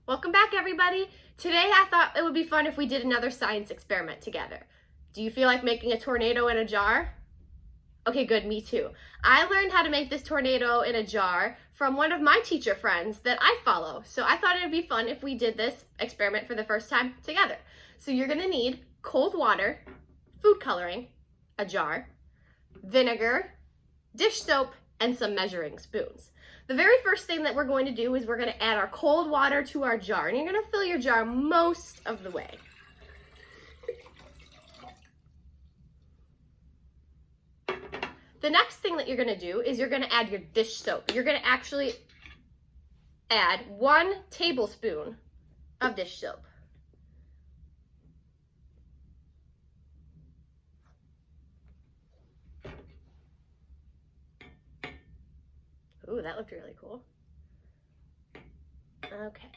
Welcome back, everybody. Today I thought it would be fun if we did another science experiment together. Do you feel like making a tornado in a jar? Okay, good, me too. I learned how to make this tornado in a jar from one of my teacher friends that I follow. So I thought it would be fun if we did this experiment for the first time together. So you're gonna need cold water, food coloring, a jar, vinegar, dish soap, and some measuring spoons. The very first thing that we're going to do is we're going to add our cold water to our jar, and you're going to fill your jar most of the way. The next thing that you're going to do is you're going to add your dish soap. You're going to actually add 1 tablespoon of dish soap. Ooh, that looked really cool. Okay.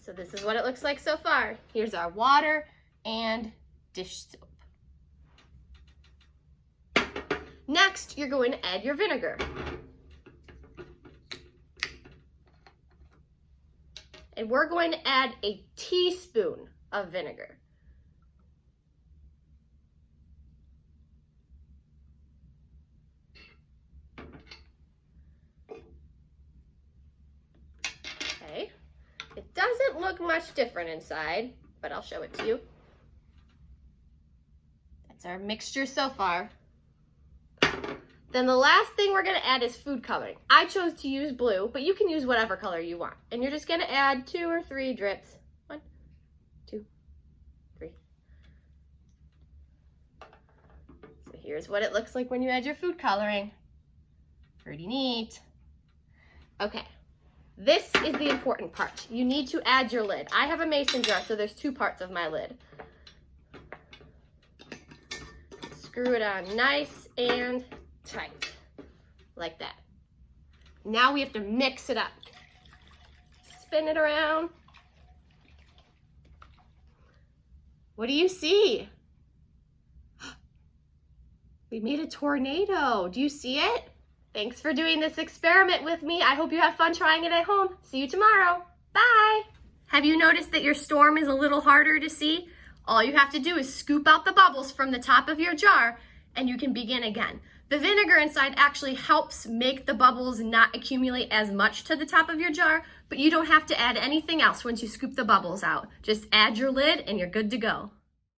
So this is what it looks like so far. Here's our water and dish soap. Next, you're going to add your vinegar. And we're going to add a teaspoon of vinegar. Okay. It doesn't look much different inside, but I'll show it to you. That's our mixture so far. Then the last thing we're gonna add is food coloring. I chose to use blue, but you can use whatever color you want. And you're just gonna add 2 or 3 drips. 1, 2, 3. So here's what it looks like when you add your food coloring. Pretty neat. Okay. This is the important part. You need to add your lid. I have a mason jar, so there's 2 parts of my lid. Screw it on nice and tight, like that. Now we have to mix it up. Spin it around. What do you see? We made a tornado. Do you see it? Thanks for doing this experiment with me. I hope you have fun trying it at home. See you tomorrow. Bye. Have you noticed that your storm is a little harder to see? All you have to do is scoop out the bubbles from the top of your jar and you can begin again. The vinegar inside actually helps make the bubbles not accumulate as much to the top of your jar, but you don't have to add anything else once you scoop the bubbles out. Just add your lid and you're good to go.